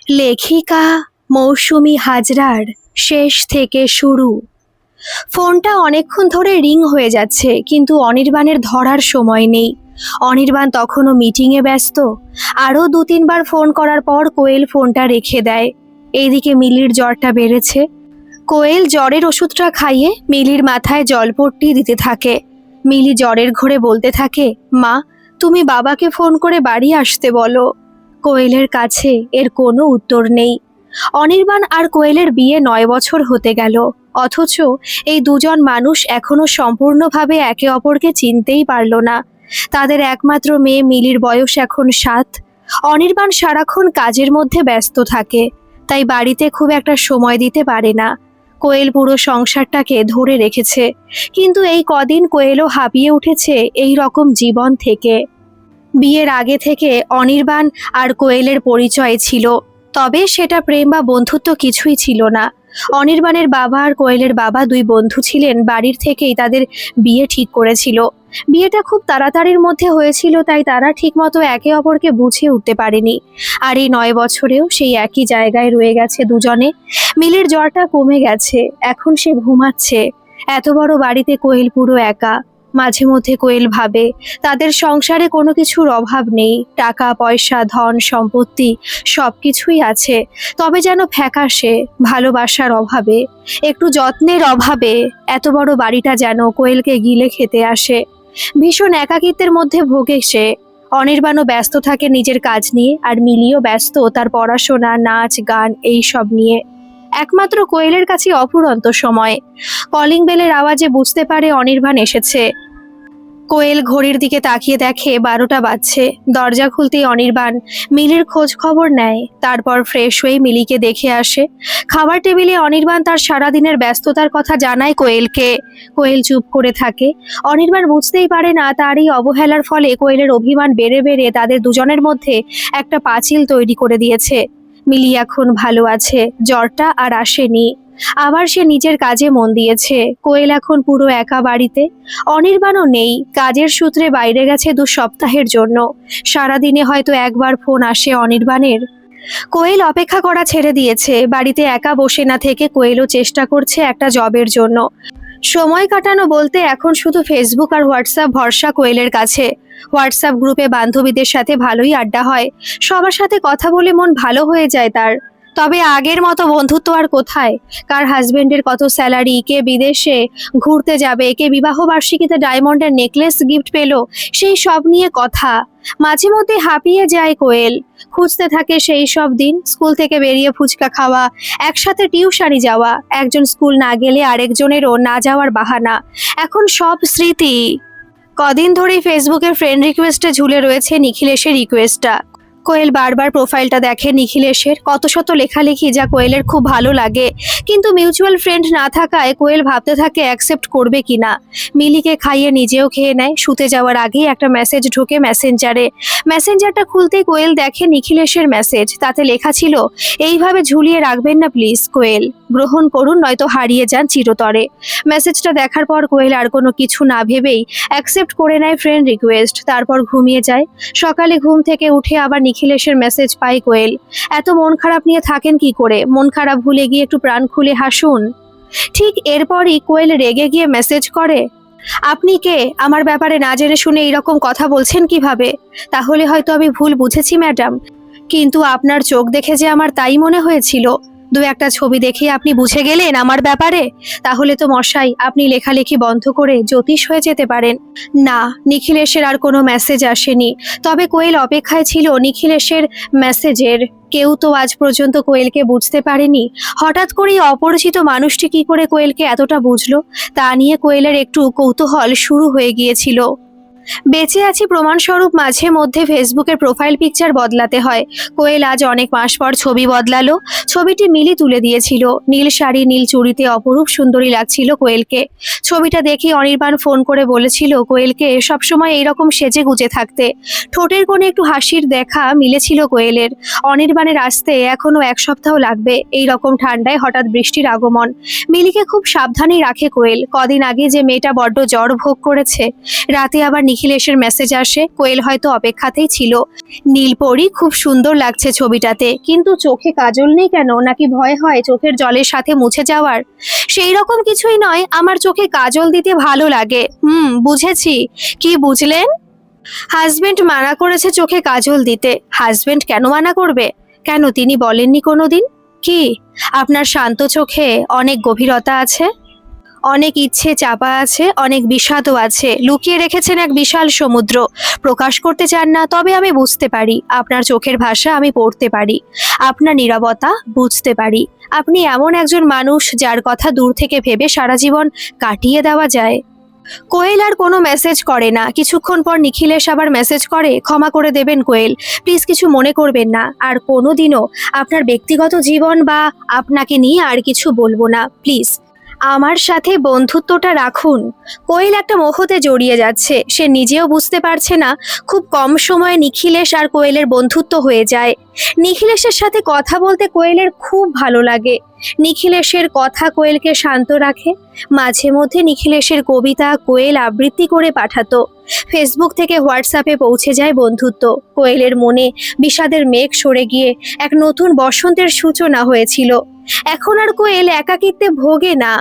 লেখিকা মৌসুমী হাজরার শেষ থেকে শুরু। ফোনটা অনেকক্ষণ ধরে রিং হয়ে যাচ্ছে, কিন্তু অনির্বাণের ধরার সময় নেই। অনির্বাণ তখনও মিটিংয়ে ব্যস্ত। আরও 2-3 বার ফোন করার পর কোয়েল ফোনটা রেখে দেয়। এইদিকে মিলির জ্বরটা বেড়েছে। কোয়েল জ্বরের ওষুধটা খাইয়ে মিলির মাথায় জলপট্টি দিতে থাকে। মিলি জ্বরের ঘোরে বলতে থাকে, মা, তুমি বাবাকে ফোন করে বাড়ি আসতে বলো। কোয়েলের কাছে এর কোনো উত্তর নেই। অনির্বাণ আর কোয়েলের বিয়ে 9 বছর হতে গেল, অথচ এই দুজন মানুষ এখনো সম্পূর্ণভাবে একে অপরকে চিনতেই পারল না। তাদের একমাত্র মেয়ে মিলির বয়স এখন 7। অনির্বাণ সারাক্ষণ কাজের মধ্যে ব্যস্ত থাকে, তাই বাড়িতে খুব একটা সময় দিতে পারে না। কোয়েল পুরো সংসারটাকে ধরে রেখেছে, কিন্তু এই কদিন কোয়েলও হাঁপিয়ে উঠেছে এই রকম জীবন থেকে। বিয়ের আগে থেকে অনির্বাণ আর কোয়েলের পরিচয় ছিল, তবে সেটা প্রেম বা বন্ধুত্ব কিছুই ছিল না। অনির্বাণের বাবা আর কোয়েলের বাবা 2 বন্ধু ছিলেন, বাড়ির থেকেই তাদের বিয়ে ঠিক করেছিল। বিয়েটা খুব তাড়াতাড়ির মধ্যে হয়েছিল, তাই তারা ঠিকমতো একে অপরকে বুঝে উঠতে পারেনি। আর এই 9 বছরেও সেই একই জায়গায় রয়ে গেছে দুজনে। মিলির জ্বরটা কমে গেছে, এখন সে ঘুমাচ্ছে। এত বড় বাড়িতে কোয়েল পুরো একা। মাঝে মধ্যে কোয়েল ভাবে তাদের সংসারে কোনো কিছুর অভাব নেই, টাকা পয়সা ধন সম্পত্তি সবকিছুই আছে, তবে যেন ফ্যাকাশে ভালোবাসার অভাবে, একটু যত্নের অভাবে এত বড় বাড়িটা যেন কোয়েলকে গিলে খেতে আসে। ভীষণ একাকিত্বের মধ্যে ভোগে সে। অনির্বাণও ব্যস্ত থাকে নিজের কাজ নিয়ে, আর মিলিও ব্যস্ত তার পড়াশোনা নাচ গান এই সব নিয়ে। একমাত্র কোয়েলের কাছে অফুরন্ত সময়। কলিং বেলের আওয়াজে বুঝতে পারে অনির্বাণ এসেছে। কোয়েল ঘড়ির দিকে তাকিয়ে দেখে 12টা বাজছে। দরজা খুলতেই অনির্বাণ মিলির খোঁজ খবর নেয়, তারপর ফ্রেশ হয়ে মিলিকে দেখে আসে। খাবার টেবিলে অনির্বাণ তার সারাদিনের ব্যস্ততার কথা জানায় কোয়েলকে। কোয়েল চুপ করে থাকে। অনির্বাণ বুঝতেই পারে না তার এই অবহেলার ফলে কোয়েলের অভিমান বেড়ে বেড়ে তাদের দুজনের মধ্যে একটা পাঁচিল তৈরি করে দিয়েছে। মিলি এখন ভালো আছে, জ্বরটা আর আসেনি। আবার সে নিজের কাজে মন দিয়েছে। কোয়েল এখন পুরো একা বাড়িতে। অনির্বাণও নেই, কাজের সূত্রে বাইরে গেছে 2 সপ্তাহের জন্য। সারাদিনে হয়তো একবার ফোন আসে অনির্বাণের। কোয়েল অপেক্ষা করা ছেড়ে দিয়েছে। বাড়িতে একা বসে না থেকে কোয়েলও চেষ্টা করছে একটা জবের জন্য। সময় কাটানো বলতে এখন শুধু ফেসবুক আর হোয়াটসঅ্যাপ ভরসা কোয়েলের কাছে। হোয়াটসঅ্যাপ গ্রুপে বান্ধবীদের সাথে ভালোই আড্ডা হয়, সবার সাথে কথা বলে মন ভালো হয়ে যায় তার। তবে আগের মতো বন্ধুত্ব আর কোথায়? কার হাজবেন্ডের কত স্যালারি, কে বিদেশে ঘুরতে যাবে, কে বিবাহ বার্ষিকীতে ডায়মন্ডের নেকলেস গিফট পেল, সেই সব নিয়ে কথা। মাঝে মধ্যে হাঁপিয়ে যায় কোয়েল। খুঁজতে থাকে সেই সব দিন, স্কুল থেকে বেরিয়ে ফুচকা খাওয়া, একসাথে টিউশনি যাওয়া, একজন স্কুল না গেলে আরেকজনেরও না যাওয়ার বাহানা। এখন সব স্মৃতি। কদিন ধরেই ফেসবুকের ফ্রেন্ড রিকোয়েস্টে ঝুলে রয়েছে নিখিলেশের রিকোয়েস্টটা। কোয়েল বারবার প্রোফাইলটা দেখে নিখিলেশের, কত শত লেখালেখি যা কোয়েলের খুব ভালো লাগে, কিন্তু মিউচুয়াল ফ্রেন্ড না থাকায় কোয়েল ভাবতে থাকে অ্যাকসেপ্ট করবে কিনা। মিলিকে খাইয়ে নিজেও খেয়ে নেয়। শুতে যাওয়ার আগেই একটা মেসেজ ঢোকে মেসেঞ্জারে। মেসেঞ্জারটা খুলতেই কোয়েল দেখে নিখিলেশের মেসেজ। তাতে লেখা ছিল, এইভাবে ঝুলিয়ে রাখবেন না প্লিজ কোয়েল, গ্রহণ করুন নয়তো হারিয়ে যান চিরতরে। মেসেজটা দেখার পর কোয়েল আর কোনো কিছু না ভেবেই অ্যাকসেপ্ট করে নেয় ফ্রেন্ড রিকোয়েস্ট, তারপর ঘুমিয়ে যায়। সকালে ঘুম থেকে উঠে আবার নিখিলেশের মেসেজ পায় কোয়েল। এত মন খারাপ নিয়ে থাকেন কি করে? মন খারাপ ভুলে গিয়ে একটু প্রাণ খুলে হাসুন। ঠিক এরপরই কোয়েল রেগে গিয়ে মেসেজ করে, আপনি কে? আমার ব্যাপারে না জেনে শুনে এইরকম কথা বলছেন কিভাবে? তাহলে হয়তো আমি ভুল বুঝেছি ম্যাডাম, কিন্তু আপনার চোখ দেখে যে আমার তাই মনে হয়েছিল। 2-1টা ছবি দেখে আপনি বুঝে গেলেন আমার ব্যাপারে? তাহলে তো মশাই আপনি লেখালেখি বন্ধ করে জ্যোতিষ হয়ে যেতে পারেন। না, নিখিলেশের আর কোনো মেসেজ আসেনি। তবে কোয়েল অপেক্ষায় ছিল নিখিলেশের মেসেজের। কেউ তো আজ পর্যন্ত কোয়েলকে বুঝতে পারেনি। হঠাৎ করেই অপরিচিত মানুষটি কি করে কোয়েলকে এতটা বুঝলো, তা নিয়ে কোয়েলের একটু কৌতূহল শুরু হয়ে গিয়েছিল। বেঁচে আছি প্রমাণস্বরূপ মাঝে মধ্যে ফেসবুকের প্রোফাইল পিকচার বদলাতে হয়। কোয়েল আজ অনেক মাস পর ছবি বদলালো। ছবিটি মিলি তুলে দিয়েছিল। নীল শাড়ি নীল চুড়িতে অপরূপ সুন্দরী লাগছিল কোয়েলকে। ছবিটা দেখে অনির্বাণ ফোন করে বলেছিল কোয়েলকে সবসময় এইরকম সেজে গুজে থাকতে। ঠোঁটের কোণে একটু হাসির দেখা মিলেছিল কোয়েলের। অনির্বাণের আসতে এখনো 1 সপ্তাহ লাগবে। এই রকম ঠান্ডায় হঠাৎ বৃষ্টির আগমন। মিলিকে খুব সাবধানেই রাখে কোয়েল। কদিন আগে যে মেয়েটা বড্ড জ্বর ভোগ করেছে। রাতে আবার নিখিলেশের মেসেজ আসে। কোয়েল হয়তো অপেক্ষাতেই ছিল। নীলপরি খুব সুন্দর লাগছে ছবিটাতে, কিন্তু চোখে কাজল নেই কেন? নাকি ভয় হয় চোখের জলের সাথে মুছে যাওয়ার? সেই রকম কিছুই নয়, আমার চোখে কাজল দিতে ভালো লাগে। বুঝেছি। কি বুঝলেন? হাজবেন্ড মানা করেছে চোখে কাজল দিতে। হাজবেন্ড কেন মানা করবে? কেন তিনি বলেননি কোনোদিন? কি আপনার শান্ত চোখে অনেক গভীরতা আছে, অনেক ইচ্ছে চাপা আছে, অনেক বিষাদও আছে। লুকিয়ে রেখেছেন এক বিশাল সমুদ্র। প্রকাশ করতে চান না, তবে আমি বুঝতে পারি। আপনার চোখের ভাষা আমি পড়তে পারি, আপনার নীরবতা বুঝতে পারি। আপনি এমন একজন মানুষ যার কথা দূর থেকে ভেবে সারা জীবন কাটিয়ে দেওয়া যায়। কোয়েল আর কোনো মেসেজ করে না। কিছুক্ষণ পর নিখিলেশ আবার মেসেজ করে, ক্ষমা করে দেবেন কোয়েল, প্লিজ কিছু মনে করবেন না। আর কোনোদিনও আপনার ব্যক্তিগত জীবন বা আপনাকে নিয়ে আর কিছু বলবো না, প্লিজ আমার সাথে বন্ধুত্বটা রাখুন। কোয়েল একটা মোহতে জড়িয়ে যাচ্ছে। সে নিজেও বুঝতে পারছে না। খুব কম সময়ে নিখিলেশ আর কোয়েলের বন্ধুত্ব হয়ে যায়। নিখিলেশের সাথে কথা বলতে কোয়েলের খুব ভালো লাগে। নিখিলেশের কথা কোয়েলকে শান্ত রাখে। মাঝে মধ্যে নিখিলেশের কবিতা কোয়েল আবৃত্তি করে পাঠাতো। ফেসবুক থেকে হোয়াটসঅ্যাপে পৌঁছে যায় বন্ধুত্ব। কোয়েলের মনে বিষাদের মেঘ সরে গিয়ে এক নতুন বসন্তের সূচনা হয়েছিল। এখন আর কোয়েল একাকিত্বে ভোগে না।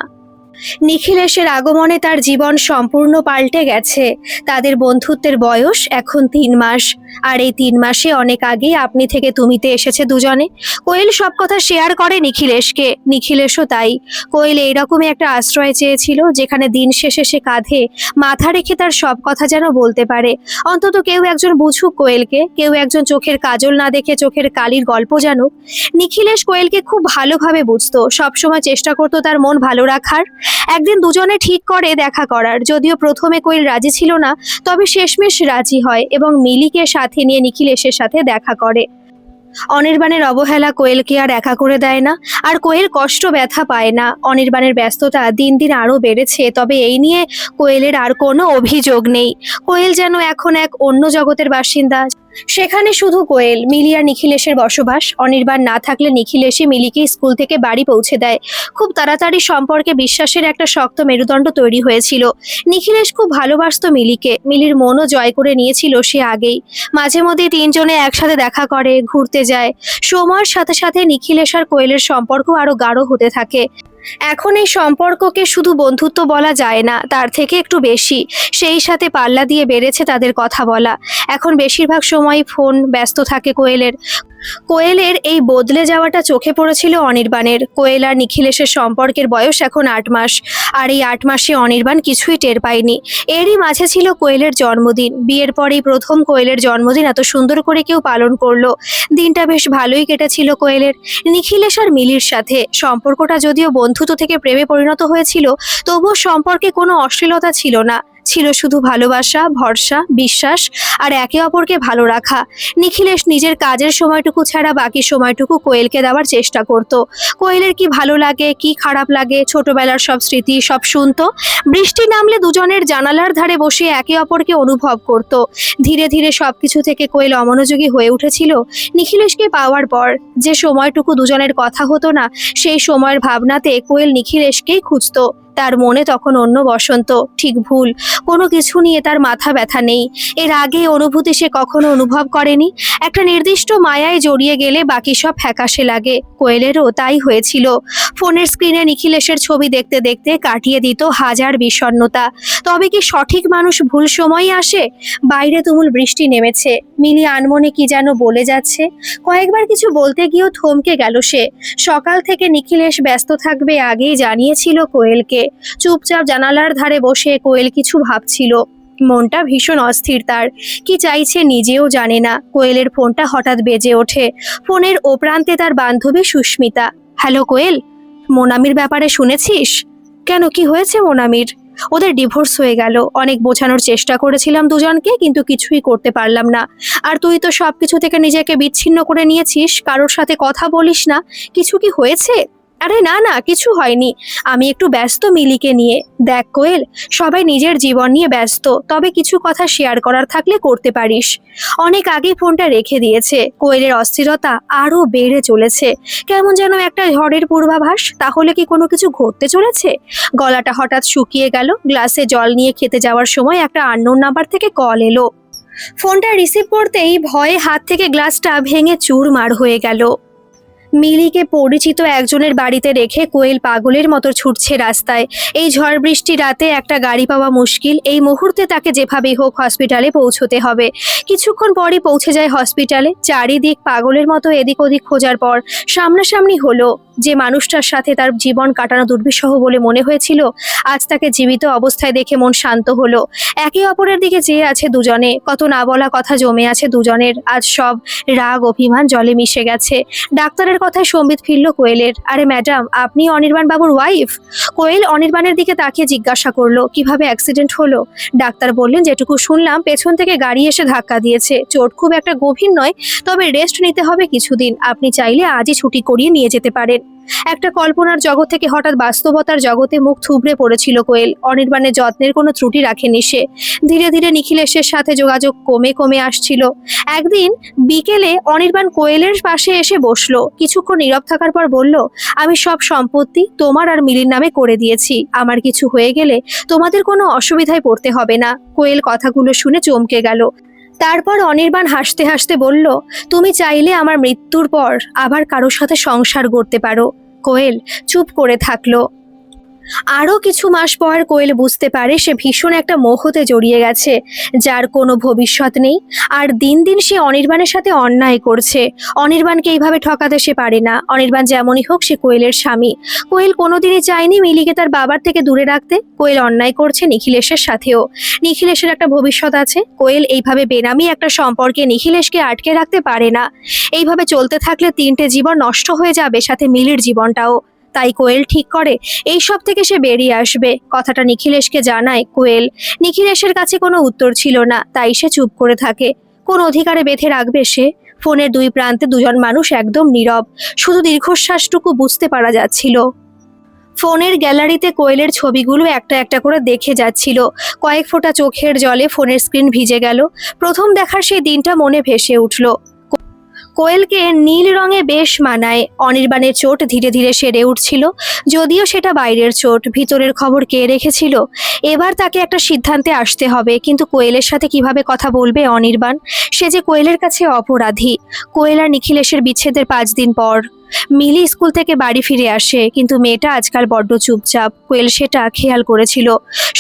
নিখিলেশের আগমনে তার জীবন সম্পূর্ণ পাল্টে গেছে। তাদের বন্ধুত্বের বয়স এখন 3 মাস। আর এই 3 মাসে অনেক আগেই আপনি থেকে তুমিতে এসেছে দুজনে। কোয়েল সব কথা শেয়ার করে নিখিলেশকে, নিখিলেশও তাই। কোয়েল এইরকমই একটা আশ্রয় চেয়েছিল, যেখানে দিন শেষে সে কাঁধে মাথা রেখে তার সব কথা যেন বলতে পারে। অন্তত কেউ একজন বুঝুক কোয়েলকে, কেউ একজন চোখের কাজল না দেখে চোখের কালির গল্প জানুক। নিখিলেশ কোয়েলকে খুব ভালোভাবে বুঝতো, সবসময় চেষ্টা করতো তার মন ভালো রাখার। একদিন দুজনে ঠিক করে দেখা করার। যদিও প্রথমে কোয়েল রাজি ছিল না, তবে শেষমেশ রাজি হয় এবং মিলিকে সাথে নিয়ে নিখিলেশের সাথে দেখা করে। অনির্বাণের অবহেলা কোয়েলকে আর একা করে দেয় না, আর কোয়েল কষ্ট ব্যথা পায় না। অনির্বাণের ব্যস্ততা দিন দিন আরও বেড়েছে, তবে এই নিয়ে কোয়েলের আর কোনো অভিযোগ নেই। কোয়েল যেন এখন এক অন্য জগতের বাসিন্দা। সেখানে শুধু কোয়েল, মিলি আর নিখিলেশের বসবাস। অনির্বাণ না থাকলে নিখিলেশই মিলিকে স্কুল থেকে বাড়ি পৌঁছে দেয়। খুব তাড়াতাড়ি সম্পর্কে বিশ্বাসের একটা শক্ত মেরুদণ্ড তৈরি হয়েছিল। নিখিলেশ খুব ভালোবাসতো মিলিকে। মিলির মনও জয় করে নিয়েছিল সে আগেই। মাঝে মধ্যে তিনজনে একসাথে দেখা করে, ঘুরতে যায়। সময়ের সাথে সাথে নিখিলেশ আর কোয়েলের সম্পর্ক আরো গাঢ় হতে থাকে। এখন এই সম্পর্ককে শুধু বন্ধুত্ব বলা যায় না, তার থেকে একটু বেশি। সেই সাথে পাল্লা দিয়ে বেড়েছে তাদের কথা বলা। এখন বেশিরভাগ সময় ফোন ব্যস্ত থাকে কোয়েলের। কোয়েলের এই বদলে যাওয়াটা চোখে পড়েছিল অনির্বাণের। কোয়েল আর নিখিলেশের সম্পর্কের বয়স এখন 8 মাস। আর এই 8 মাসে অনির্বাণ কিছুই টের পায়নি। এরই মাঝে ছিল কোয়েলের জন্মদিন। বিয়ের পরেই প্রথম কোয়েলের জন্মদিন এত সুন্দর করে কেউ পালন করলো। দিনটা বেশ ভালোই কেটেছিল কোয়েলের নিখিলেশ আর মিলির সাথে। সম্পর্কটা যদিও বন্ধুত্ব থেকে প্রেমে পরিণত হয়েছিল, তবুও সম্পর্কে কোনো অশ্লীলতা ছিল না। ছিল শুধু ভালোবাসা, ভরসা, বিশ্বাস আর একে অপরকে ভালো রাখা। নিখিলেশ নিজের কাজের সময়টুকু ছাড়া বাকি সময়টুকু কোয়েলকে দেওয়ার চেষ্টা করত। কোয়েলের কি ভালো লাগে, কি খারাপ লাগে, ছোটবেলার সব স্মৃতি সব শুনতো। বৃষ্টি নামলে দুজনের জানালার ধারে বসে একে অপরকে অনুভব করত। ধীরে ধীরে সবকিছু থেকে কোয়েল অমনোযোগী হয়ে উঠেছিল। নিখিলেশকে পাওয়ার পর যে সময়টুকু দুজনের কথা হতো না, সেই সময়ের ভাবনাতে কোয়েল নিখিলেশকেই খুঁজতো। তার মনে তখন অন্য বসন্ত। ঠিক ভুল কোনো কিছু নিয়ে তার মাথা ব্যথা নেই। এর আগে অনুভূতি সে কখনো অনুভব করেনি। একটা নির্দিষ্ট মায়ায় জড়িয়ে গেলে বাকি সব ফ্যাকাশে লাগে। কোয়েলেরও তাই হয়েছিল। ফোনের স্ক্রিনে নিখিলেশের ছবি দেখতে দেখতে কাটিয়ে দিত হাজার বিষণ্ণতা। তবে কি সঠিক মানুষ ভুল সময়ই আসে? বাইরে তুমুল বৃষ্টি নেমেছে। মিলি আনমনে কি যেন বলে যাচ্ছে। কয়েকবার কিছু বলতে গিয়েও থমকে গেল সে। সকাল থেকে নিখিলেশ ব্যস্ত থাকবে আগেই জানিয়েছিল কোয়েলকে। চুপচাপ জানালার ধারে বসে কোয়েল কিছু ভাবছিল। মনটা ভীষণ অস্থির তার। কি চাইছে নিজেও জানে না। কোয়েলের ফোনটা হঠাৎ বেজে ওঠে। ফোনের ও প্রান্তে তার বান্ধবী সুস্মিতা। হ্যালো কোয়েল, মোনামির ব্যাপারে শুনেছিস? কেন, কি হয়েছে মোনামির? ওদের ডিভোর্স হয়ে গেল। অনেক বোঝানোর চেষ্টা করেছিলাম দুজনকে, কিন্তু কিছুই করতে পারলাম না। আর তুই তো সবকিছু থেকে নিজেকে বিচ্ছিন্ন করে নিয়েছিস, কারোর সাথে কথা বলিস না। কিছু কি হয়েছে? আরে না না, কিছু হয়নি। আমি একটু ব্যস্ত মিলিকে নিয়ে। দেখ কোয়েল, সবাই নিজের জীবন নিয়ে ব্যস্ত, তবে কিছু কথা শেয়ার করার থাকলে করতে পারিস। অনেক আগেই ফোনটা রেখে দিয়েছে। কোয়েলের অস্থিরতা আরো বেড়ে চলেছে। কেমন যেন একটা ঝড়ের পূর্বাভাস। তাহলে কি কোনো কিছু ঘটতে চলেছে? গলাটা হঠাৎ শুকিয়ে গেল। গ্লাসে জল নিয়ে খেতে যাওয়ার সময় একটা আননোন নাম্বার থেকে কল এলো। ফোনটা রিসিভ করতেই ভয়ে হাত থেকে গ্লাসটা ভেঙে চুরমার হয়ে গেল। মিলিকে পরিচিত একজনের বাড়িতে রেখে কোয়েল পাগলের মতো ছুটছে রাস্তায়। এই ঝড় বৃষ্টি রাতে একটা গাড়ি পাওয়া মুশকিল। এই মুহূর্তে তাকে যেভাবেই হোক হসপিটালে পৌঁছতে হবে। কিছুক্ষণ পরই পৌঁছে যায় হসপিটালে। চারিদিক পাগলের মতো এদিক ওদিক খোঁজার পর সামনাসামনি হলো যে মানুষটার সাথে তার জীবন কাটানো দুর্বিষহ বলে মনে হয়েছিল, আজ তাকে জীবিত অবস্থায় দেখে মন শান্ত হলো। একে অপরের দিকে চেয়ে আছে দুজনে। কত না বলা কথা জমে আছে দুজনের। আজ সব রাগ অভিমান জলে মিশে গেছে। ডাক্তারের কথায় সম্বিত ফিরল কোয়েলের। আরে ম্যাডাম, আপনি অনির্বাণ বাবুর ওয়াইফ? কোয়েল অনির্বাণের দিকে তাকিয়ে জিজ্ঞাসা করলো, কিভাবে অ্যাক্সিডেন্ট হলো? ডাক্তার বললেন, যেটুকু শুনলাম পেছন থেকে গাড়ি এসে ধাক্কা দিয়েছে। চোট খুব একটা গভীর নয়, তবে রেস্ট নিতে হবে কিছুদিন। আপনি চাইলে আজই ছুটি করিয়ে নিয়ে যেতে পারেন। একটা কল্পনার জগৎ থেকে হঠাৎ বাস্তবতার জগতে মুখ থুবড়ে পড়েছিল কোয়েল। অনির্বাণের যত্নের কোনো ত্রুটি রাখেনি সে। ধীরে ধীরে নিখিলেশের সাথে যোগাযোগ কমে কমে আসছিল। একদিন বিকেলে অনির্বাণ কোয়েলের পাশে এসে বসলো। কিছুক্ষণ নীরব থাকার পর বলল, আমি সব সম্পত্তি তোমার আর মিলির নামে করে দিয়েছি। আমার কিছু হয়ে গেলে তোমাদের কোনো অসুবিধায় পড়তে হবে না। কোয়েল কথাগুলো শুনে চমকে গেল। তারপর অনির্বাণ হাসতে হাসতে বলল, তুমি চাইলে আমার মৃত্যুর পর আবার কারোর সাথে সংসার করতে পারো। কোয়েল চুপ করে থাকলো। আরও কিছু মাস পর কোয়েল বুঝতে পারে সে ভীষণ একটা মোহতে জড়িয়ে গেছে, যার কোনো ভবিষ্যৎ নেই। আর দিন দিন সে অনির্বাণের সাথে অন্যায় করছে। অনির্বাণকে এইভাবে ঠকাতে সে পারে না। অনির্বাণ যেমনই হোক, সে কোয়েলের স্বামী। কোয়েল কোনোদিনই চায়নি মিলিকে তার বাবার থেকে দূরে রাখতে। কোয়েল অন্যায় করছে নিখিলেশের সাথেও। নিখিলেশের একটা ভবিষ্যৎ আছে। কোয়েল এইভাবে বেনামি একটা সম্পর্কে নিখিলেশকে আটকে রাখতে পারে না। এইভাবে চলতে থাকলে 3টে জীবন নষ্ট হয়ে যাবে, সাথে মিলির জীবনটাও। তাই কোয়েল ঠিক করে এই সব থেকে সে বেরিয়ে আসবে। কথাটা নিখিলেশকে জানায় কোয়েল। নিখিলেশের কাছে কোনো উত্তর ছিল না, তাই সে চুপ করে থাকে। কোন অধিকারে বেঁধে রাখবে সে? ফোনের দুই প্রান্তে দুজন মানুষ একদম নীরব। শুধু দীর্ঘশ্বাসটুকু বুঝতে পারা যাচ্ছিল। ফোনের গ্যালারিতে কোয়েলের ছবিগুলো একটা একটা করে দেখে যাচ্ছিল। কয়েক ফোঁটা চোখের জলে ফোনের স্ক্রিন ভিজে গেল। প্রথম দেখার সেই দিনটা মনে ভেসে উঠল। কোয়েলকে নীল রঙে বেশ মানায়। অনির্বাণের চোট ধীরে ধীরে সেরে উঠছিল, যদিও সেটা বাইরের চোট। ভিতরের খবর কে রেখেছিল? এবার তাকে একটা সিদ্ধান্তে আসতে হবে। কিন্তু কোয়েলের সাথে কিভাবে কথা বলবে অনির্বাণ? সে যে কোয়েলের কাছে অপরাধী। কোয়েল আর নিখিলেশের বিচ্ছেদের 5 দিন পর মিলি স্কুল থেকে বাড়ি ফিরে আসে, কিন্তু মেয়েটা আজকাল বড্ড চুপচাপ। কোয়েল সেটা খেয়াল করেছিল।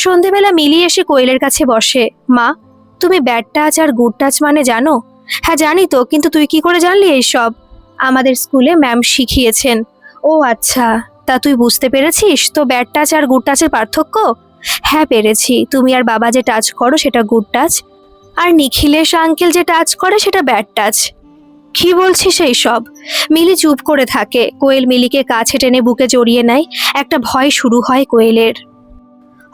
সন্ধেবেলা মিলি এসে কোয়েলের কাছে বসে। মা, তুমি ব্যাড টাচ আর গুড টাচ মানে জানো? হ্যাঁ জানি তো, কিন্তু তুই কি করে জানলি এইসব? আমাদের স্কুলে ম্যাম শিখিয়েছেন। ও আচ্ছা, তা তুই বুঝতে পেরেছিস তো ব্যাড টাচ আর গুড টাচের পার্থক্য? হ্যাঁ পেরেছি। তুমি আর বাবা যে টাচ করো সেটা গুড টাচ, আর নিখিলেশ আঙ্কেল যে টাচ করে সেটা ব্যাড টাচ। কি বলছিস এইসব? মিলি চুপ করে থাকে। কোয়েল মিলিকে কাছে টেনে বুকে জড়িয়ে নেয়। একটা ভয় শুরু হয় কোয়েলের।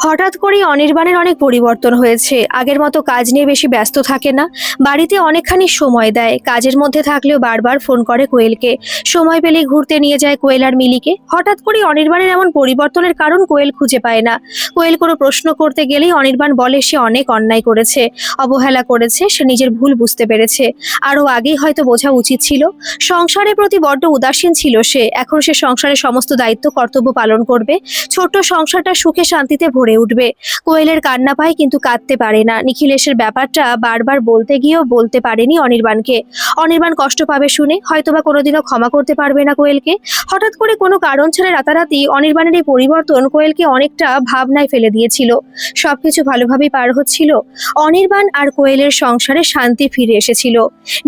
হঠাৎ করেই অনির্বাণের অনেক পরিবর্তন হয়েছে। আগের মতো কাজ নিয়ে বেশি ব্যস্ত থাকে না। বাড়িতে অনেকখানি সময় দেয়। কাজের মধ্যে থাকলেও বারবার ফোন করে কোয়েলকে। সময় পেলেই ঘুরতে নিয়ে যায় কোয়েল আর মিলিকে। হঠাৎ করেই অনির্বাণের এমন পরিবর্তনের কারণ কোয়েল খুঁজে পায় না। কোয়েল কোনো প্রশ্ন করতে গেলেই অনির্বাণ বলে সে অনেক অন্যায় করেছে, অবহেলা করেছে, সে নিজের ভুল বুঝতে পেরেছে। আরও আগেই হয়তো বোঝা উচিত ছিল। সংসারের প্রতি বড্ড উদাসীন ছিল সে। এখন সে সংসারের সমস্ত দায়িত্ব কর্তব্য পালন করবে। ছোট্ট সংসারটা সুখে শান্তিতে ভরে উঠবে। কোয়েলের কান্না পায়, কিন্তু কাঁদতে পারে না। নিখিলেশের ব্যাপারটা বারবার বলতে গিয়েও বলতে পারেনি অনির্বাণকে। অনির্বাণ কষ্ট পাবে শুনে হয়তোবা কোনোদিনও ক্ষমা করতে পারবে না কোয়েলকে। হঠাৎ করে কোনো কারণ ছাড়া রাতারাতি অনির্বাণের এই পরিবর্তন কোয়েলকে অনেকটা ভাবনায় ফেলে দিয়েছিল। সবকিছু ভালোভাবেই পার হচ্ছিল। অনির্বাণ আর কোয়েলের সংসারে শান্তি ফিরে এসেছিল।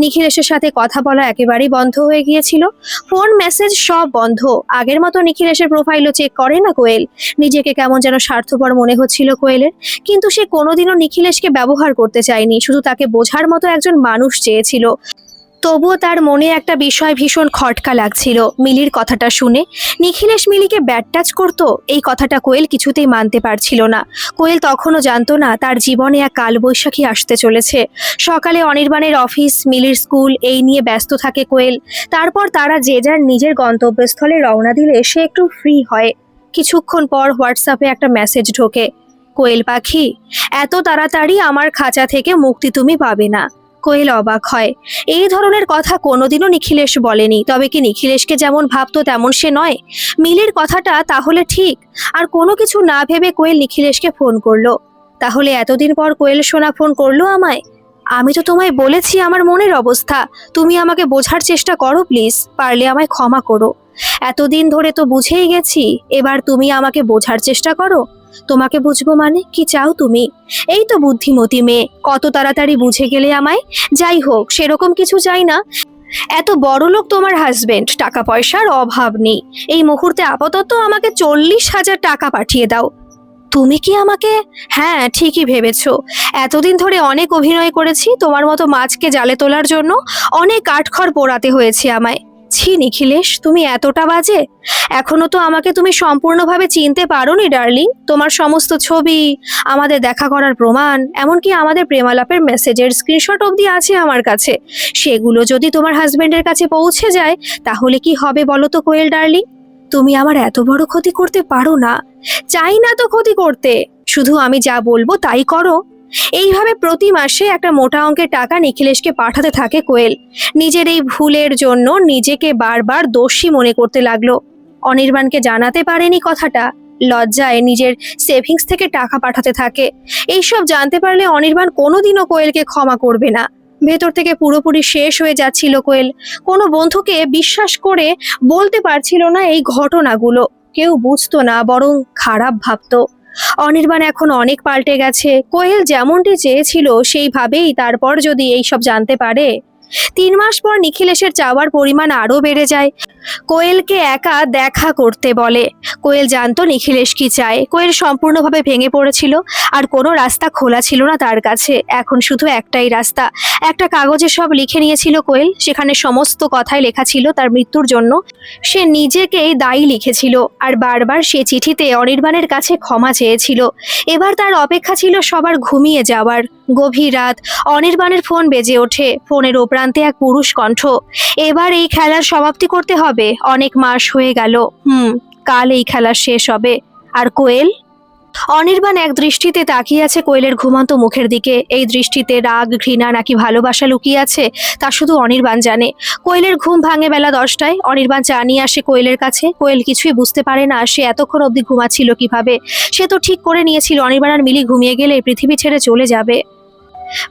নিখিলেশের সাথে কথা বলা একেবারেই বন্ধ হয়ে গিয়েছিল। ফোন মেসেজ সব বন্ধ। আগের মতো নিখিলেশের প্রোফাইলও চেক করে না কোয়েল। নিজেকে কেমন যেন স্বার্থপর মনে হচ্ছিল কোয়েলের। কিন্তু সে কোনোদিনও নিখিলেশকে ব্যবহার করতে চায়নি, শুধু তাকে বোঝার মতো একজন মানুষ চেয়েছিল। তবুও তার মনে একটা বিষয় ভীষণ খটকা লাগছিল। মিলির কথাটা শুনে নিখিলেশ মিলিকে ব্যাড টাচ করতো, এই কথাটা কোয়েল কিছুতেই মানতে পারছিল না। কোয়েল তখনও জানতো না তার জীবনে এক কালবৈশাখী আসতে চলেছে। সকালে অনির্বাণের অফিস, মিলির স্কুল, এই নিয়ে ব্যস্ত থাকে কোয়েল। তারপর তারা যে যার নিজের গন্তব্যস্থলে রওনা দিলে সে একটু ফ্রি হয়। কিছুক্ষণ পর হোয়াটসঅ্যাপে একটা মেসেজ ঢোকে, কোয়েল পাখি, এত তাড়াতাড়ি আমার খাঁচা থেকে মুক্তি তুমি পাবে না। কোয়েল অবাক হয়। এই ধরনের কথা কোনোদিনও নিখিলেশ বলেনি। তবে কি নিখিলেশকে যেমন ভাবতো তেমন সে নয়? মিলির কথাটা তাহলে ঠিক? আর কোনো কিছু না ভেবে কোয়েল নিখিলেশকে ফোন করলো। তাহলে এতদিন পর কোয়েল সোনা ফোন করলো আমায়? আমি তো তোমায় বলেছি আমার মনের অবস্থা, তুমি আমাকে বোঝার চেষ্টা করো প্লিজ, পারলে আমায় ক্ষমা করো। এতদিন ধরে তো বুঝেই গেছি, এবার তুমি আমাকে বোঝার চেষ্টা করো। তোমাকে বুঝবো মানে কি চাও তুমি? এই তো বুদ্ধিমতী মেয়ে, কত তাড়াতাড়ি বুঝে গেলে আমায়। যাই হোক, সেরকম কিছু চাই না। এত বড় লোক তোমার হাজবেন্ড, টাকা পয়সার অভাব নেই। এই মুহূর্তে আপাতত আমাকে 40,000 টাকা পাঠিয়ে দাও। তুমি কি আমাকে? হ্যাঁ, ঠিকই ভেবেছো। এতদিন ধরে অনেক অভিনয় করেছি তোমার মতো মাছকে জালে তোলার জন্য, অনেক কাঠখড় পোড়াতে হয়েছে আমায়। ছি নিখিলেশ, তুমি এতটা বাজে! এখনো তো আমাকে তুমি সম্পূর্ণভাবে চিনতে পারোনি ডার্লিং। তোমার সমস্ত ছবি, আমাদের দেখা করার প্রমাণ, এমনকি আমাদের প্রেমালাপের মেসেজের স্ক্রিনশট অবধি আছে আমার কাছে। সেগুলো যদি তোমার হাজবেন্ডের কাছে পৌঁছে যায় তাহলে কি হবে বলো তো কোয়েল ডার্লিং? তুমি আমার এত বড় ক্ষতি করতে পারো না। চাই না তো ক্ষতি করতে, শুধু আমি যা বলবো তাই করো। এইভাবে প্রতি মাসে একটা মোটা অঙ্কের টাকা নিখিলেশকে পাঠাতে থাকে কোয়েল। নিজের এই ভুলের জন্য নিজেকে বারবার দোষী মনে করতে লাগলো। অনির্বাণকে জানাতে পারেনি কথাটা, লজ্জায় নিজের সেভিংস থেকে টাকা পাঠাতে থাকে। এইসব জানতে পারলে অনির্বাণ কোনোদিনও কোয়েলকে ক্ষমা করবে না। ভেতর থেকে পুরোপুরি শেষ হয়ে যাচ্ছিল কোয়েল। কোনো বন্ধুকে বিশ্বাস করে বলতে পারছিল না এই ঘটনাগুলো। কেউ বুঝতো না, বরং খারাপ ভাবতো। অনির্বাণ এখন অনেক পাল্টে গেছে। কোয়েল যেমনটি চেয়েছিল সেইভাবেই তারপর যদি এইসব জানতে পারে। 3 মাস পর নিখিলেশের চাওয়ার পরিমাণ আরও বেড়ে যায়। কোয়েলকে একা দেখা করতে বলে। কোয়েল জানতো নিখিলেশ কি চায়। কোয়েল সম্পূর্ণভাবে ভেঙে পড়েছিল, আর কোনো রাস্তা খোলা ছিল না তার কাছে। এখন শুধু একটাই রাস্তা। একটা কাগজে সব লিখে নিয়েছিল কোয়েল, সেখানে সমস্ত কথাই লেখা ছিল তার মৃত্যুর জন্য। সে নিজেকেই দায়ী লিখেছিল, আর বারবার সে চিঠিতে অনির্বাণের কাছে ক্ষমা চেয়েছিল। এবার তার অপেক্ষা ছিল সবার ঘুমিয়ে যাওয়ার। গভীর রাত, অনির্বাণের ফোন বেজে ওঠে। ফোনের ওপ্রান্তে এক পুরুষ কণ্ঠ। এবার এই খেলার সমাপ্তি করতে হবে। অনেক মাস হয়ে গেল। কাল এই খেলা শেষ হবে। আর কোয়েল? অনির্বাণ এক দৃষ্টিতে তাকিয়ে আছে কোয়েলের ঘুমন্ত মুখের দিকে। এই দৃষ্টিতে রাগ, ঘৃণা নাকি ভালোবাসা লুকিয়ে আছে তা শুধু অনির্বাণ জানে। কোয়েলের ঘুম ভাঙে বেলা 10টায়। অনির্বাণ চা নিয়ে আসে কোয়েলের কাছে। কোয়েল কিছুই বুঝতে পারে না সে এতক্ষণ অবধি ঘুমাচ্ছিল কিভাবে। সে তো ঠিক করে নিয়েছিল অনির্বাণ আর মিলি ঘুমিয়ে গেলে পৃথিবী ছেড়ে চলে যাবে।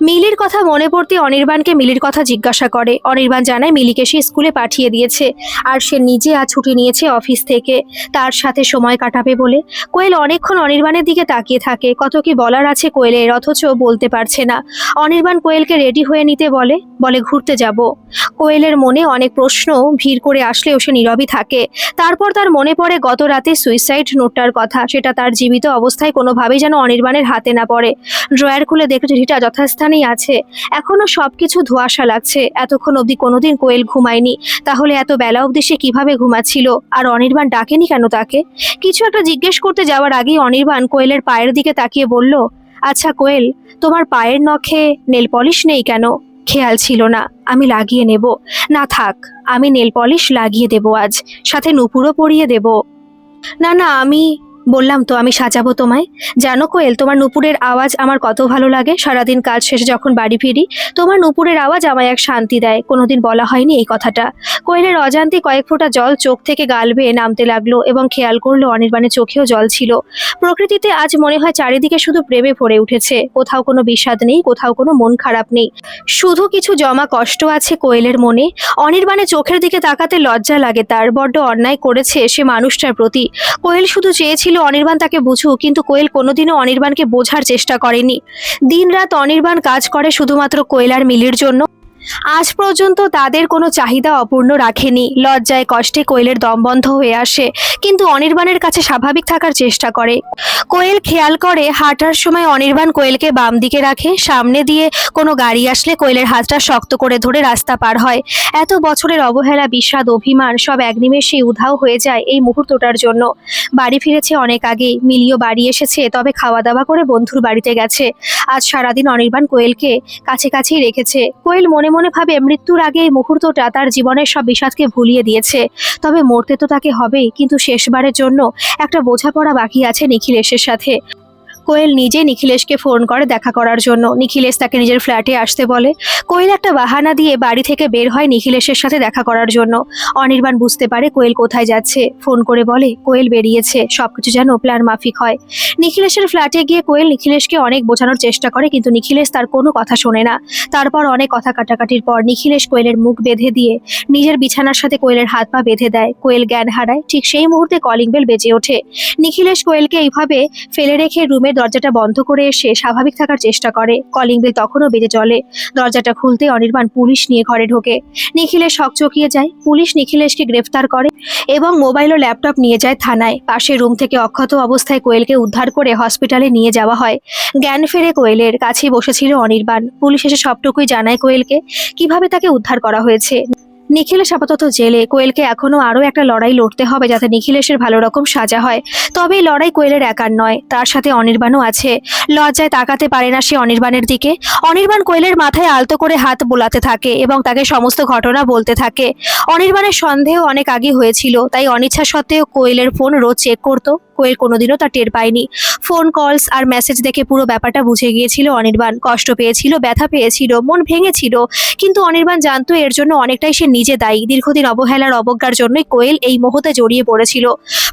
মিলির কথা মনে পড়তে অনির্বাণকে মিলির কথা জিজ্ঞাসা করে। অনির্বাণ জানায় মিলিকে সে স্কুলে পাঠিয়ে দিয়েছে, আর সে নিজে আজ ছুটি নিয়েছে অফিস থেকে তার সাথে সময় কাটাবে বলে। কোয়েল অনেকক্ষণ অনির্বাণের দিকে তাকিয়ে থাকে। কত কি বলার আছে কোয়েলের, অথচ বলতে পারছে না। অনির্বাণ কোয়েলকে রেডি হয়ে নিতে বলে ঘুরতে যাব। কোয়েলের মনে অনেক প্রশ্ন ভিড় করে আসলেও সে নীরবই থাকে। তারপর তার মনে পড়ে গত রাতে সুইসাইড নোটটার কথা। সেটা তার জীবিত অবস্থায় কোনোভাবেই যেন অনির্বাণের হাতে না পড়ে। ড্রয়ার খুলে দেখে চিঠিটা যথাস্থানেই আছে। এখনো সবকিছু ধোঁয়াশা লাগছে। এতক্ষণ অবধি কোনোদিন কোয়েল ঘুমায়নি, তাহলে এত বেলা অবধি সে কিভাবে ঘুমাচ্ছিল? আর অনির্বাণ ডাকেনি কেন তাকে? কিছু একটা জিজ্ঞেস করতে যাওয়ার আগেই অনির্বাণ কোয়েলের পায়ের দিকে তাকিয়ে বলল, আচ্ছা কোয়েল, তোমার পায়ের নখে নেল পলিশ নেই কেন? খেয়াল ছিল না, আমি লাগিয়ে নেব। না থাক, আমি নেল পলিশ লাগিয়ে দেব আজ, সাথে নুপুরও পরিয়ে দেব। না না, আমি বললাম তো আমি সাজাবো তোমায়। জানো কোয়েল, তোমার নুপুরের আওয়াজ আমার কত ভালো লাগে। সারাদিন কাজ শেষে যখন বাড়ি ফিরি তোমার নুপুরের আওয়াজ আমায় এক শান্তি দেয়। কোনোদিন বলা হয়নি এই কথাটা। কোয়েলের অজান্তে কয়েক ফোঁটা জল চোখ থেকে গাল বেয়ে নামতে লাগলো, এবং খেয়াল করলো অনির্বাণের চোখেও জল ছিল। প্রকৃতিতে আজ মনে হয় চারিদিকে শুধু প্রেমে ভরে উঠেছে। কোথাও কোনো বিষাদ নেই, কোথাও কোনো মন খারাপ নেই, শুধু কিছু জমা কষ্ট আছে কোয়েলের মনে। অনির্বাণের চোখের দিকে তাকাতে লজ্জা লাগে তার। বড্ড অন্যায় করেছে সে মানুষটার প্রতি। কোয়েল শুধু চেয়েছিল অনির্বাণ তাকে বুঝুক, কিন্তু কোয়েল কোনোদিনও অনির্বাণকে বোঝার চেষ্টা করেনি। দিনরাত অনির্বাণ কাজ করে শুধুমাত্র কোয়েল আর মিলির জন্য। আজ পর্যন্ত তাদের কোনো চাহিদা অপূর্ণ রাখেনি। লজ্জায় কষ্টে কোয়েলের দম বন্ধ হয়ে আসে, কিন্তু অনির্বাণের কাছে স্বাভাবিক থাকার চেষ্টা করে। কোয়েল খেয়াল করে হাঁটার সময় অনির্বাণ কোয়েলকে বাম দিকে রাখে, সামনে দিয়ে কোনো গাড়ি আসলে কোয়েলের হাতটা শক্ত করে ধরে রাস্তা পার হয়। এত বছরের অবহেলা, বিষাদ, অভিমান সব এক নিমেষেই উধাও হয়ে যায় এই মুহূর্তটার জন্য। বাড়ি ফিরেছে অনেক আগেই, মিলিও বাড়ি এসেছে, তবে খাওয়া দাওয়া করে বন্ধুর বাড়িতে গেছে। আজ সারাদিন অনির্বাণ কোয়েলকে কাছেই রেখেছে। কোয়েল মনে মনে ভাবে মৃত্যুর আগে এই মুহূর্তটা তার জীবনের সব বিষাদকে ভুলিয়ে দিয়েছে। তবে মরতে তো তাকে হবেই, কিন্তু শেষবারের জন্য একটা বোঝাপড়া বাকি আছে নিখিলেশের সাথে। কোয়েল নিজে নিখিলেশকে ফোন করে দেখা করার জন্য। নিখিলেশ তাকে নিজের ফ্ল্যাটে আসতে বলে। কোয়েল একটা বাহানা দিয়ে বাড়ি থেকে বের হয় নিখিলেশের সাথে দেখা করার জন্য। অনির্বাণ বুঝতে পারে কোয়েল কোথায় যাচ্ছে, ফোন করে বলে কোয়েল বেরিয়েছে, সবকিছু যেন প্ল্যান মাফিক হয়। নিখিলেশের ফ্ল্যাটে গিয়ে কোয়েল নিখিলেশকে অনেক বোঝানোর চেষ্টা করে, কিন্তু নিখিলেশ তার কোনো কথা শোনে না। তারপর অনেক কথা কাটাকাটির পর নিখিলেশ কোয়েলের মুখ বেঁধে দিয়ে নিজের বিছানার সাথে কোয়েলের হাত পা বেঁধে দেয়। কোয়েল জ্ঞান হারায়। ঠিক সেই মুহূর্তে কলিং বেল বেজে ওঠে। নিখিলেশ কোয়েলকে এইভাবে ফেলে রেখে রুমের দরজাটা বন্ধ করে এসে স্বাভাবিক থাকার চেষ্টা করে। কলিং বেল তখনও বেজে চলে। দরজাটা খুলতে অনির্বাণ পুলিশ নিয়ে ঘরে ঢোকে। নিখিলেশ হকচকিয়ে যায়। পুলিশ নিখিলেশকে গ্রেফতার করে এবং মোবাইল ও ল্যাপটপ নিয়ে যায় থানায়। পাশের রুম থেকে অক্ষত অবস্থায় কোয়েলকে উদ্ধার করে হসপিটালে নিয়ে যাওয়া হয়। জ্ঞান ফেরে কোয়েলের কাছেই বসেছিল অনির্বাণ। পুলিশ এসে সবটুকুই জানায় কোয়েলকে, কিভাবে তাকে উদ্ধার করা হয়েছে। নিখিলেশ আপাতত জেলে। কোয়েলকে এখনো আরো একটা লড়াই লড়তে হবে যাতে নিখিলেশের ভালো রকম সাজা হয়। তবে এই লড়াই কোয়েলের একার নয়, তার সাথে অনির্বাণও আছে। লজ্জায় তাকাতে পারে না সে অনির্বাণের দিকে। অনির্বাণ কোয়েলের মাথায় আলতো করে হাত বোলাতে থাকে এবং তাকে সমস্ত ঘটনা বলতে থাকে। অনির্বাণের সন্দেহ অনেক আগে হয়েছিল, তাই অনিচ্ছা সত্ত্বেও কোয়েলের ফোন রোজ চেক করতো। কোয়েল কোনোদিনও তা টের পায়নি। ফোন কলস আর মেসেজ দেখে পুরো ব্যাপারটা বুঝে গিয়েছিল অনির্বাণ। কষ্ট পেয়েছিল, ব্যথা পেয়েছিল, মন ভেঙেছিল, কিন্তু অনির্বাণ জানতো এর জন্য অনেকটাই সে নিজে দায়ী। দীর্ঘদিন অবহেলার অবজ্ঞার জন্যই কোয়েল এই মোহতে জড়িয়ে পড়েছিল।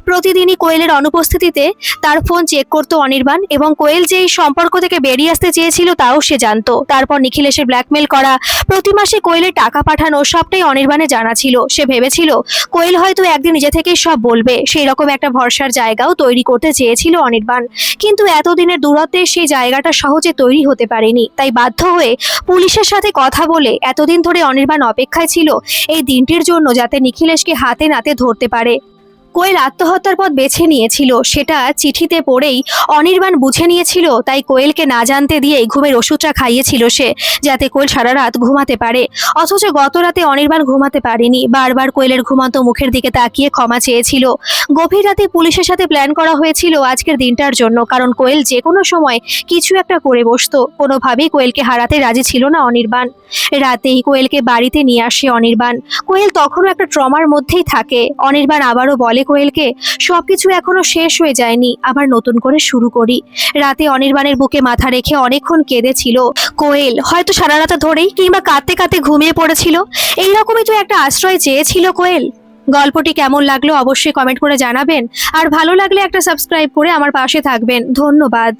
প্রতিদিনই কোয়েলের অনুপস্থিতিতে তার ফোন চেক করতো অনির্বাণ, এবং কোয়েল যে এই সম্পর্ক থেকে বেরিয়ে আসতে চেয়েছিল তাও সে জানতো। তারপর নিখিলেশের ব্ল্যাকমেল করা, প্রতি মাসে কোয়েলের টাকা পাঠানো, সবটাই অনির্বাণে জানা ছিল। সে ভেবেছিল কোয়েল হয়তো একদিন নিজে থেকেই সব বলবে। সেই রকম একটা ভরসার জায়গাও তৈরি করতে চেয়েছিল অনির্বাণ, কিন্তু এতদিনের দূরত্বে সেই জায়গাটা সহজে তৈরি হতে পারেনি। তাই বাধ্য হয়ে পুলিশের সাথে কথা বলে এতদিন ধরে অনির্বাণ অপেক্ষায় ছিল এই দিনটির জন্য, যাতে নিখিলেশকে হাতে নাতে ধরতে পারে। কোয়েল আত্মহত্যার পথ বেছে নিয়েছিল, সেটা চিঠিতে পড়েই অনির্বাণ বুঝে নিয়েছিল। তাই কোয়েলকে না জানতে দিয়েই ঘুমের ওষুধটা খাইয়েছিল সে, যাতে কোয়েল সারা রাত ঘুমাতে পারে। অথচ গত রাতে অনির্বাণ ঘুমাতে পারেনি। বারবার কোয়েলের ঘুমন্ত মুখের দিকে তাকিয়ে ক্ষমা চেয়েছিল। গভীর রাতে পুলিশের সাথে প্ল্যান করা হয়েছিল আজকের দিনটার জন্য, কারণ কোয়েল যে কোনো সময় কিছু একটা করে বসতো। কোনোভাবেই কোয়েলকে হারাতে রাজি ছিল না অনির্বাণ। রাতেই কোয়েলকে বাড়িতে নিয়ে আসে অনির্বাণ। কোয়েল তখনও একটা ট্রমার মধ্যেই থাকে। অনির্বাণ আবারও বলে কোয়েলকে, সবকিছু এখনো শেষ হয়ে যায়নি, আবার নতুন করে শুরু করি। রাতে অনির্বাণের বুকে মাথা রেখে অনেকক্ষণ কেঁদেছিল কোয়েল। হয়তো সারা রাত ধরেই কিংবা কাঁদতে কাঁদতে ঘুমিয়ে পড়েছিল। এইরকমই তো একটা আশ্রয় চেয়েছিল কোয়েল। গল্পটি কেমন লাগলো অবশ্যই কমেন্ট করে জানাবেন, আর ভালো লাগলে একটা সাবস্ক্রাইব করে আমার পাশে থাকবেন। ধন্যবাদ।